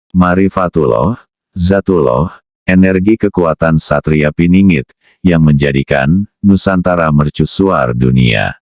Marifatullah, Zatullah, energi kekuatan Satria Piningit, yang menjadikan Nusantara mercusuar dunia.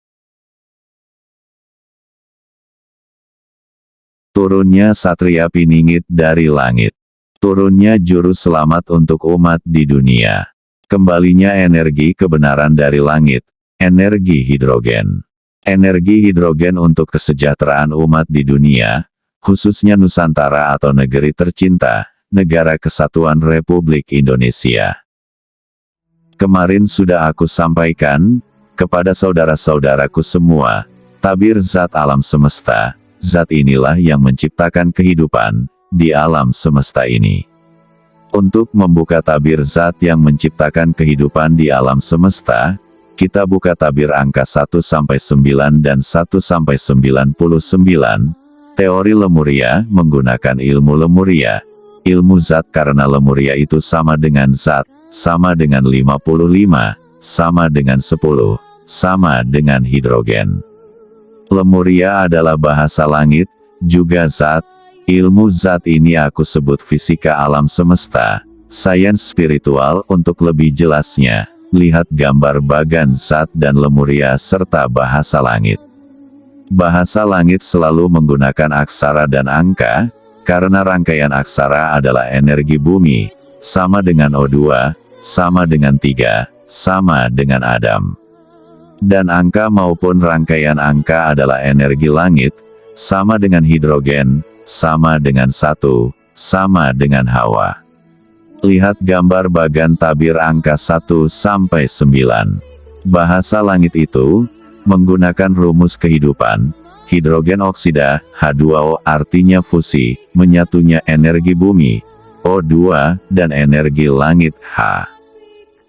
Turunnya Satria Piningit dari langit. Turunnya juru selamat untuk umat di dunia. Kembalinya energi kebenaran dari langit, energi hidrogen. Energi hidrogen untuk kesejahteraan umat di dunia, khususnya Nusantara atau negeri tercinta, Negara Kesatuan Republik Indonesia. Kemarin sudah aku sampaikan, kepada saudara-saudaraku semua, tabir zat alam semesta, zat inilah yang menciptakan kehidupan di alam semesta ini. Untuk membuka tabir zat yang menciptakan kehidupan di alam semesta, kita buka tabir angka 1-9 dan 1-99. Teori Lemuria menggunakan ilmu Lemuria. Ilmu zat karena Lemuria itu sama dengan zat, sama dengan 55, sama dengan 10, sama dengan hidrogen. Lemuria adalah bahasa langit, juga zat. Ilmu zat ini aku sebut fisika alam semesta, sains spiritual. Untuk lebih jelasnya, lihat gambar bagan zat dan Lemuria serta bahasa langit. Bahasa langit selalu menggunakan aksara dan angka, karena rangkaian aksara adalah energi bumi, sama dengan O2, sama dengan 3, sama dengan Adam. Dan angka maupun rangkaian angka adalah energi langit, sama dengan hidrogen, sama dengan 1, sama dengan Hawa. Lihat gambar bagan tabir angka 1-9. Bahasa langit itu menggunakan rumus kehidupan, hidrogen oksida, H2O artinya fusi, menyatunya energi bumi, O2, dan energi langit, H.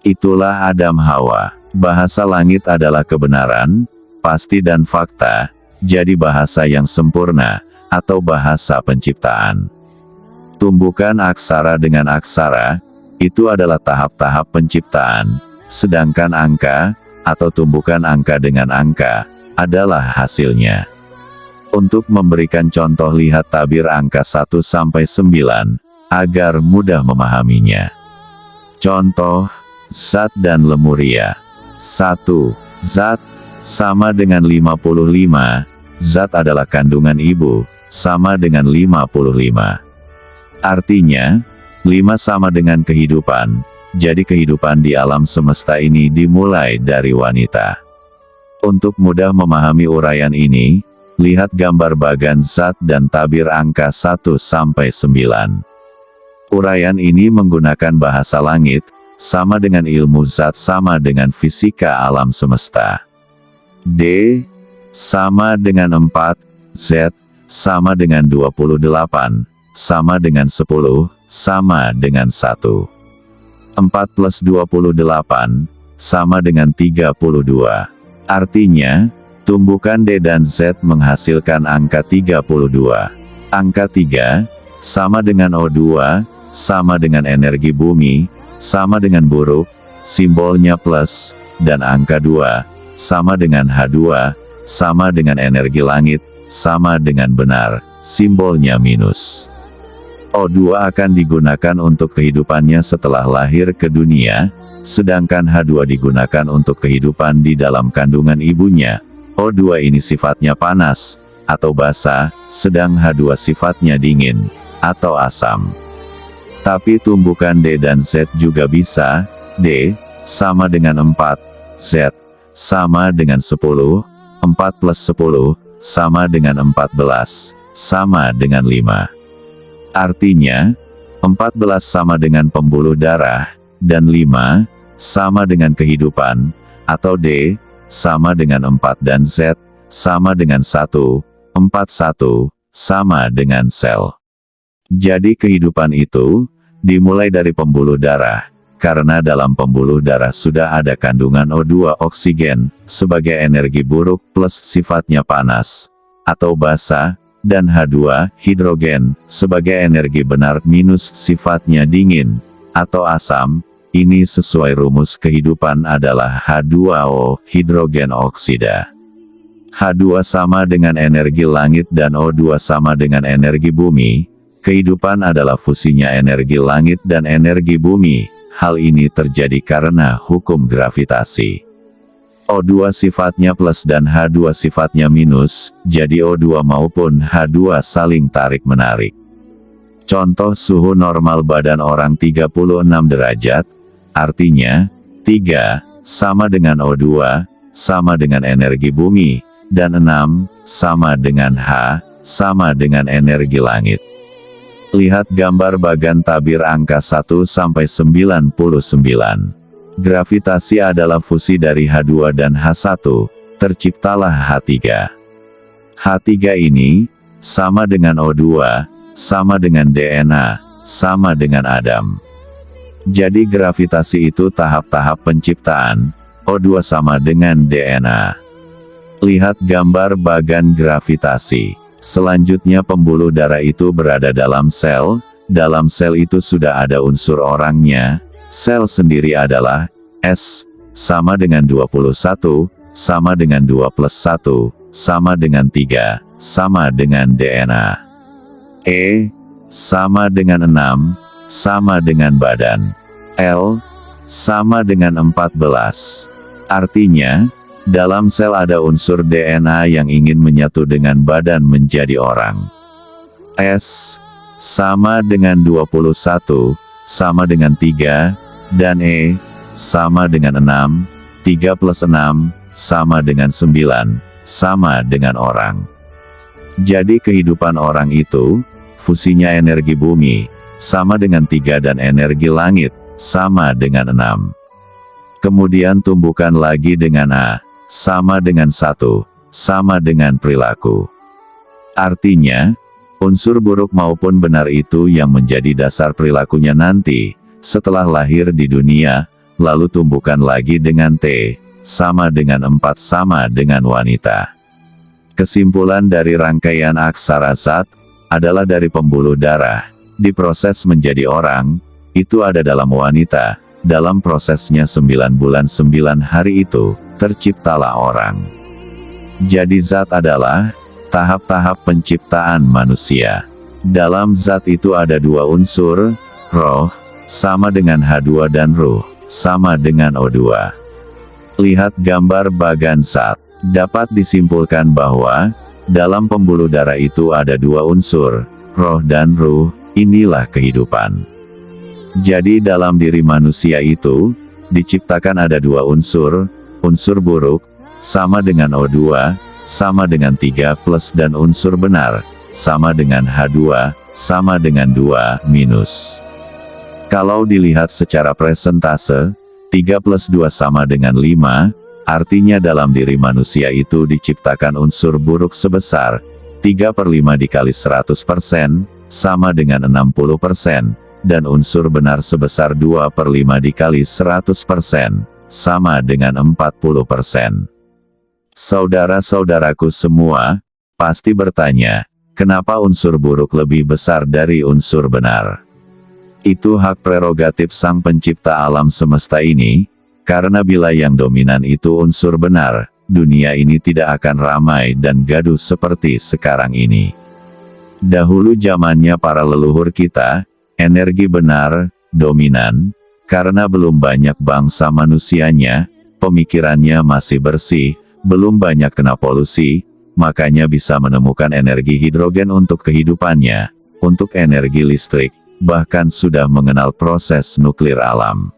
Itulah Adam Hawa. Bahasa langit adalah kebenaran, pasti dan fakta, jadi bahasa yang sempurna, atau bahasa penciptaan. Tumbukan aksara dengan aksara, itu adalah tahap-tahap penciptaan, sedangkan angka, atau tumbukan angka dengan angka, adalah hasilnya. Untuk memberikan contoh lihat tabir angka 1-9, agar mudah memahaminya. Contoh, zat dan Lemuria. 1. Zat, sama dengan 55, zat adalah kandungan ibu, sama dengan 55. Artinya, 5 sama dengan kehidupan, jadi kehidupan di alam semesta ini dimulai dari wanita. Untuk mudah memahami uraian ini, lihat gambar bagan zat dan tabir angka 1-9. Uraian ini menggunakan bahasa langit, sama dengan ilmu zat sama dengan fisika alam semesta. D, sama dengan 4, Z, sama dengan 28, sama dengan 10, sama dengan 1. 4 plus 28, sama dengan 32. Artinya, tumbukan D dan Z menghasilkan angka 32. Angka 3, sama dengan O2, sama dengan energi bumi, sama dengan buruk, simbolnya plus, dan angka 2, sama dengan H2, sama dengan energi langit, sama dengan benar, simbolnya minus. O2 akan digunakan untuk kehidupannya setelah lahir ke dunia, sedangkan H2 digunakan untuk kehidupan di dalam kandungan ibunya. O2 ini sifatnya panas, atau basah, sedang H2 sifatnya dingin, atau asam. Tapi tumbukan D dan Z juga bisa, D, sama dengan 4, Z, sama dengan 10, 4 plus 10, sama dengan 14, sama dengan 5. Artinya, 14 sama dengan pembuluh darah, dan 5, sama dengan kehidupan, atau D, sama dengan 4 dan Z, sama dengan 1, 41, sama dengan sel. Jadi kehidupan itu, dimulai dari pembuluh darah, karena dalam pembuluh darah sudah ada kandungan O2 oksigen, sebagai energi buruk plus sifatnya panas, atau basah, dan H2 hidrogen, sebagai energi benar minus sifatnya dingin, atau asam. Ini sesuai rumus kehidupan adalah H2O hidrogen oksida. H2 sama dengan energi langit dan O2 sama dengan energi bumi, Kehidupan adalah fusinya energi langit dan energi bumi. Hal ini terjadi karena hukum gravitasi. O2 sifatnya plus dan H2 sifatnya minus, jadi O2 maupun H2 saling tarik-menarik. Contoh suhu normal badan orang 36 derajat, artinya, 3, sama dengan O2, sama dengan energi bumi, dan 6, sama dengan H, sama dengan energi langit. Lihat gambar bagan tabir angka 1-99. Gravitasi adalah fusi dari H2 dan H1, terciptalah H3. H3 ini, sama dengan O2, sama dengan DNA, sama dengan Adam. Jadi gravitasi itu tahap-tahap penciptaan, O2 sama dengan DNA. Lihat gambar bagan gravitasi. Selanjutnya pembuluh darah itu berada dalam sel itu sudah ada unsur orangnya, sel sendiri adalah, S, sama dengan 21, sama dengan 2 plus 1, sama dengan 3, sama dengan DNA. E, sama dengan 6, sama dengan badan. L, sama dengan 14. Artinya, dalam sel ada unsur DNA yang ingin menyatu dengan badan menjadi orang. S, sama dengan 21, sama dengan 3, dan E, sama dengan 6, 3 plus 6, sama dengan 9, sama dengan orang. Jadi kehidupan orang itu, fusinya energi bumi, sama dengan 3 dan energi langit, sama dengan 6. Kemudian tumbuhkan lagi dengan A, sama dengan 1, sama dengan perilaku. Artinya, unsur buruk maupun benar itu yang menjadi dasar perilakunya nanti, setelah lahir di dunia, lalu tumbuhkan lagi dengan T, sama dengan 4 sama dengan wanita. Kesimpulan dari rangkaian aksara zat, adalah dari pembuluh darah, diproses menjadi orang, itu ada dalam wanita, dalam prosesnya 9 bulan 9 hari itu, terciptalah orang. Jadi zat adalah tahap-tahap penciptaan manusia. Dalam zat itu ada 2 unsur, roh, sama dengan H2 dan ruh, sama dengan O2. Lihat gambar bagan zat. Dapat disimpulkan bahwa, dalam pembuluh darah itu ada 2 unsur, roh dan ruh, inilah kehidupan. Jadi dalam diri manusia itu, diciptakan ada 2 unsur, unsur buruk, sama dengan O2, sama dengan 3 plus dan unsur benar, sama dengan H2, sama dengan 2 minus. Kalau dilihat secara presentase, 3 plus 2 sama dengan 5, artinya dalam diri manusia itu diciptakan unsur buruk sebesar, 3/5 dikali 100%, sama dengan 60%, dan unsur benar sebesar 2/5 dikali 100%, sama dengan 40%. Saudara-saudaraku semua, pasti bertanya, kenapa unsur buruk lebih besar dari unsur benar? Itu hak prerogatif Sang Pencipta alam semesta ini, karena bila yang dominan itu unsur benar, dunia ini tidak akan ramai dan gaduh seperti sekarang ini. Dahulu zamannya para leluhur kita, energi benar, dominan, karena belum banyak bangsa manusianya, pemikirannya masih bersih, belum banyak kena polusi, makanya bisa menemukan energi hidrogen untuk kehidupannya, untuk energi listrik, bahkan sudah mengenal proses nuklir alam.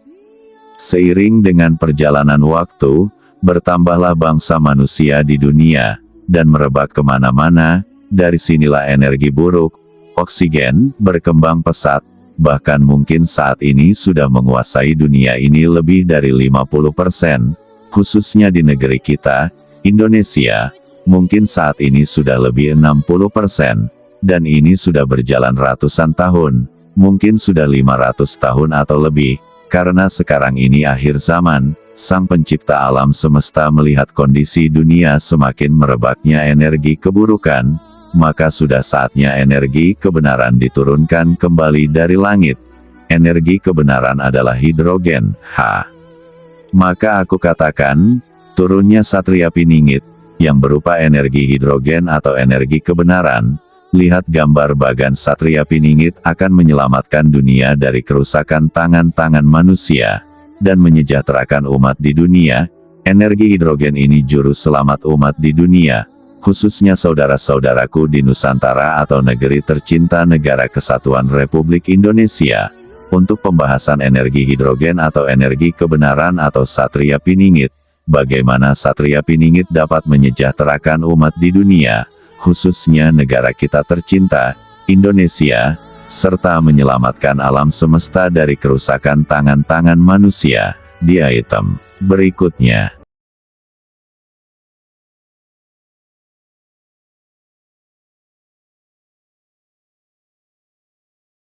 Seiring dengan perjalanan waktu, bertambahlah bangsa manusia di dunia, dan merebak kemana-mana, dari sinilah energi buruk, oksigen, berkembang pesat, bahkan mungkin saat ini sudah menguasai dunia ini lebih dari 50%, khususnya di negeri kita, Indonesia, mungkin saat ini sudah lebih 60%, dan ini sudah berjalan ratusan tahun, mungkin sudah 500 tahun atau lebih, karena sekarang ini akhir zaman, Sang Pencipta alam semesta melihat kondisi dunia semakin merebaknya energi keburukan, maka sudah saatnya energi kebenaran diturunkan kembali dari langit. Energi kebenaran adalah hidrogen, H. Maka aku katakan, turunnya Satria Piningit, yang berupa energi hidrogen atau energi kebenaran, Lihat gambar Bagan Satria Piningit akan menyelamatkan dunia dari kerusakan tangan-tangan manusia, dan menyejahterakan umat di dunia. Energi hidrogen ini juru selamat umat di dunia, khususnya saudara-saudaraku di Nusantara atau negeri tercinta Negara Kesatuan Republik Indonesia. Untuk pembahasan energi hidrogen atau energi kebenaran atau Satria Piningit, bagaimana Satria Piningit dapat menyejahterakan umat di dunia, khususnya negara kita tercinta, Indonesia, serta menyelamatkan alam semesta dari kerusakan tangan-tangan manusia, di item berikutnya.